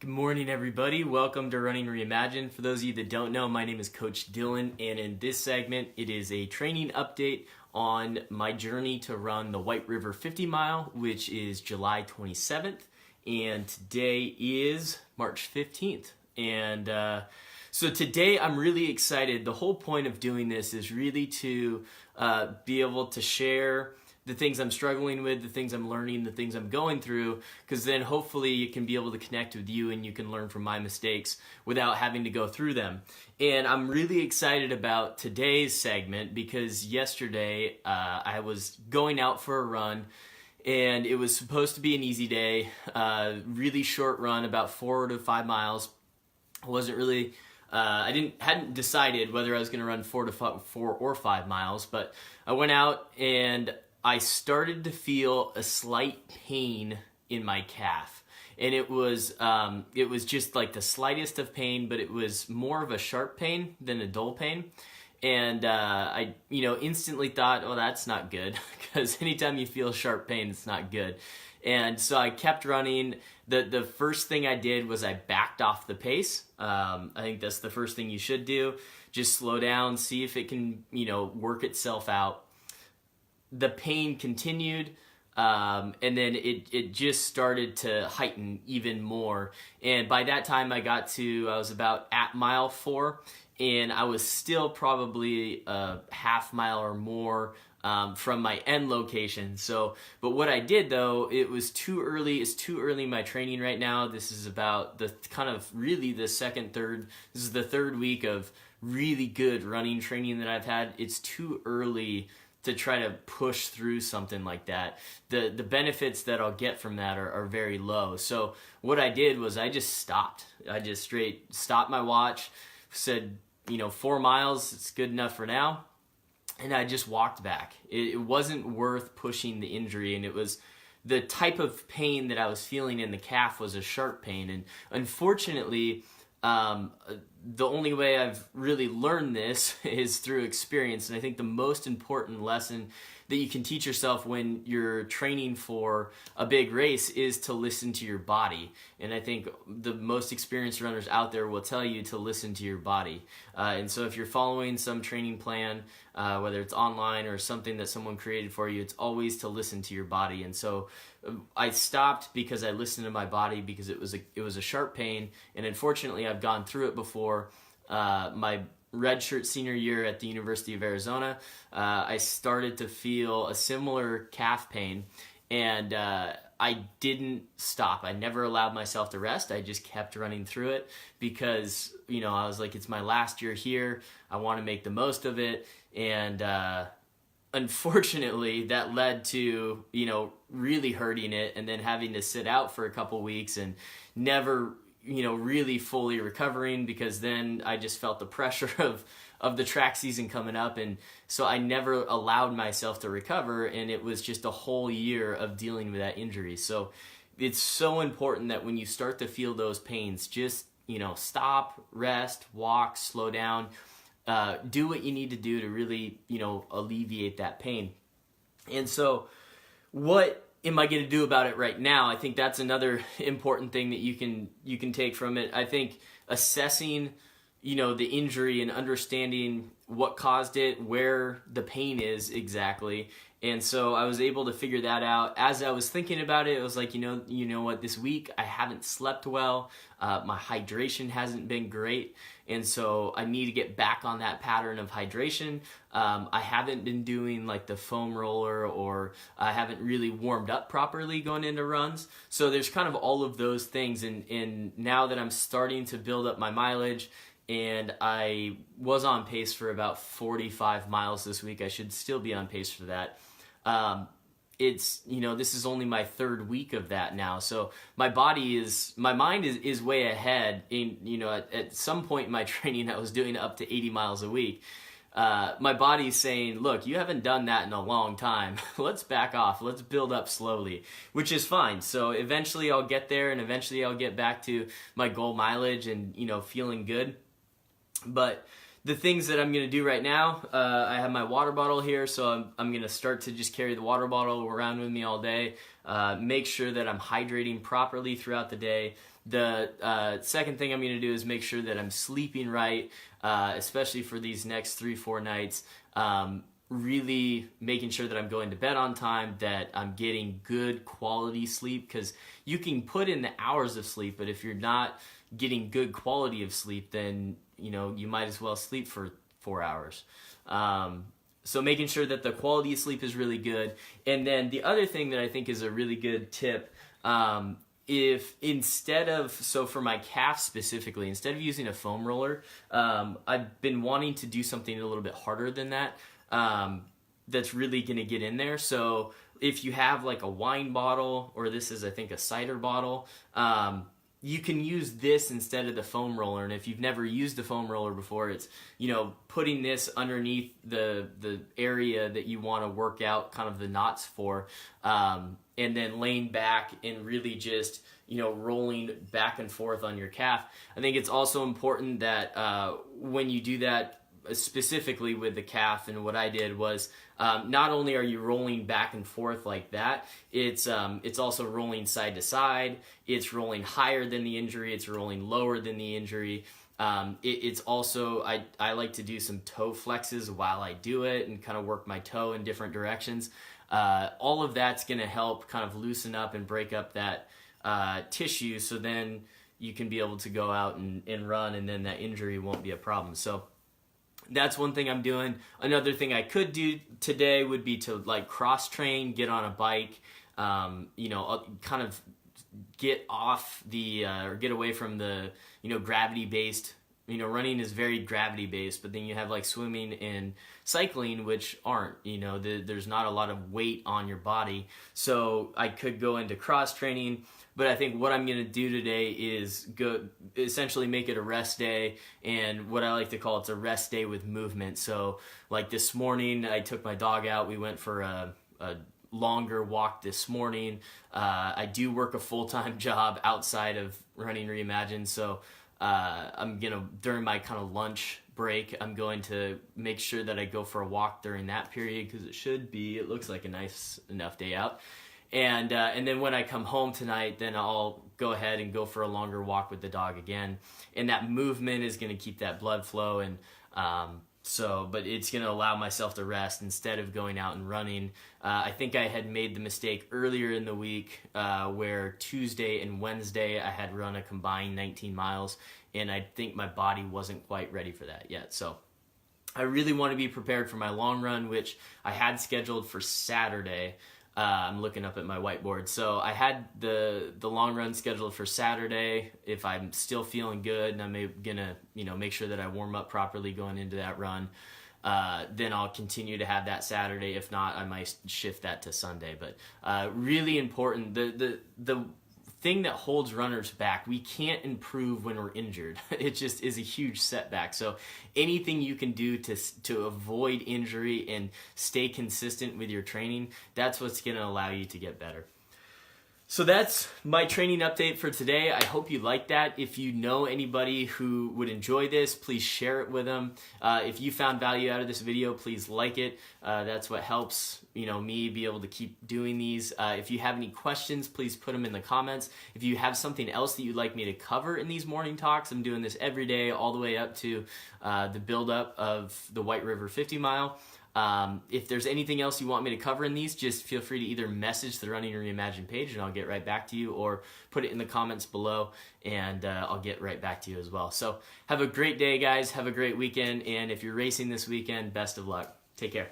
Good morning, everybody. Welcome to Running Reimagined. For those of you that don't know, my name is Coach Dylan, and in this segment, it is a training update on my journey to run the White River 50 mile, which is July 27th, and today is March 15th. So today I'm really excited. The whole point of doing this is really to be able to share the things I'm struggling with, the things I'm learning, the things I'm going through, because then hopefully you can be able to connect with you and you can learn from my mistakes without having to go through them. And I'm really excited about today's segment because yesterday I was going out for a run and it was supposed to be an easy day, really short run, about 4 to 5 miles. I wasn't really hadn't decided whether I was going to run 4 or 5 miles, but I went out and I started to feel a slight pain in my calf, and it was just like the slightest of pain, but it was more of a sharp pain than a dull pain. And I instantly thought, oh, that's not good, because anytime you feel sharp pain, it's not good. And so I kept running. The first thing I did was I backed off the pace. I think that's the first thing you should do. Just slow down, see if it can work itself out. The pain continued, and then it just started to heighten even more. And by that time I was about at mile 4, and I was still probably a half mile or more from my end location. But what I did though, it was too early. It's too early in my training right now. This is about the kind of really the this is the third week of really good running training that I've had. It's too early to try to push through something like that. The benefits that I'll get from that are very low. So what I did was I just stopped. I just straight stopped my watch, said, 4 miles, it's good enough for now. And I just walked back. It wasn't worth pushing the injury, and it was the type of pain that I was feeling in the calf was a sharp pain. And unfortunately, the only way I've really learned this is through experience. And I think the most important lesson that you can teach yourself when you're training for a big race is to listen to your body. And I think the most experienced runners out there will tell you to listen to your body. And so if you're following some training plan, whether it's online or something that someone created for you, it's always to listen to your body. And so I stopped because I listened to my body, because it was a sharp pain. And unfortunately, I've gone through it before. My redshirt senior year at the University of Arizona, I started to feel a similar calf pain, and I didn't stop. I never allowed myself to rest. I just kept running through it because, I was like, it's my last year here. I want to make the most of it. And unfortunately, that led to, really hurting it and then having to sit out for a couple weeks and never really fully recovering, because then I just felt the pressure of the track season coming up. And so I never allowed myself to recover, and it was just a whole year of dealing with that injury. So it's so important that when you start to feel those pains, just, stop, rest, walk, slow down, do what you need to do to really, alleviate that pain. And so what am I going to do about it right now? I think that's another important thing that you can take from it. I think assessing, the injury and understanding what caused it, where the pain is exactly. And so I was able to figure that out. As I was thinking about it, it was like, you know what, this week I haven't slept well. My hydration hasn't been great. And so I need to get back on that pattern of hydration. I haven't been doing like the foam roller, or I haven't really warmed up properly going into runs. So there's kind of all of those things. And now that I'm starting to build up my mileage, and I was on pace for about 45 miles this week. I should still be on pace for that. This is only my third week of that now. So my mind is way ahead. At some point in my training, I was doing up to 80 miles a week. My body's saying, look, you haven't done that in a long time. Let's back off. Let's build up slowly, which is fine. So eventually I'll get there, and eventually I'll get back to my goal mileage and, feeling good. But the things that I'm going to do right now, I have my water bottle here, so I'm going to start to just carry the water bottle around with me all day. Make sure that I'm hydrating properly throughout the day. The second thing I'm going to do is make sure that I'm sleeping right, especially for these next 3-4 nights. Really making sure that I'm going to bed on time, that I'm getting good quality sleep, because you can put in the hours of sleep, but if you're not getting good quality of sleep, then you might as well sleep for 4 hours. So making sure that the quality of sleep is really good. And then the other thing that I think is a really good tip, if instead of, so for my calf specifically, instead of using a foam roller, I've been wanting to do something a little bit harder than that. That's really going to get in there. So if you have like a wine bottle, or this is I think a cider bottle, you can use this instead of the foam roller. And if you've never used a foam roller before, it's putting this underneath the area that you want to work out kind of the knots for, and then laying back and really just rolling back and forth on your calf. I think it's also important that when you do that, specifically with the calf, and what I did was not only are you rolling back and forth like that, it's also rolling side to side, it's rolling higher than the injury, it's rolling lower than the injury. It's also, I like to do some toe flexes while I do it and kind of work my toe in different directions. All of that's going to help kind of loosen up and break up that tissue, so then you can be able to go out and run, and then that injury won't be a problem. So that's one thing I'm doing. Another thing I could do today would be to like cross train, get on a bike, kind of get off the, or get away from the, gravity based, running is very gravity based, but then you have like swimming and cycling, which aren't, there's not a lot of weight on your body. So I could go into cross training. But I think what I'm going to do today is essentially make it a rest day, and what I like to call it's a rest day with movement. So like this morning, I took my dog out. We went for a longer walk this morning. I do work a full-time job outside of Running Reimagined, so I'm going to, during my kind of lunch break, I'm going to make sure that I go for a walk during that period, because it looks like a nice enough day out. And then when I come home tonight, then I'll go ahead and go for a longer walk with the dog again. And that movement is going to keep that blood flow. And but it's going to allow myself to rest instead of going out and running. I think I had made the mistake earlier in the week where Tuesday and Wednesday I had run a combined 19 miles. And I think my body wasn't quite ready for that yet. So I really want to be prepared for my long run, which I had scheduled for Saturday. I'm looking up at my whiteboard. So I had the long run scheduled for Saturday. If I'm still feeling good and I'm gonna make sure that I warm up properly going into that run, then I'll continue to have that Saturday. If not, I might shift that to Sunday. But really important, the thing that holds runners back, we can't improve when we're injured. It just is a huge setback. So anything you can do to avoid injury and stay consistent with your training, that's what's going to allow you to get better. So that's my training update for today. I hope you liked that. If you know anybody who would enjoy this, please share it with them. If you found value out of this video, please like it. That's what helps me be able to keep doing these. If you have any questions, please put them in the comments. If you have something else that you'd like me to cover in these morning talks, I'm doing this every day all the way up to the build-up of the White River 50 mile. If there's anything else you want me to cover in these, just feel free to either message the Running Reimagined page and I'll get right back to you, or put it in the comments below and I'll get right back to you as well. So have a great day, guys. Have a great weekend. And if you're racing this weekend, best of luck. Take care.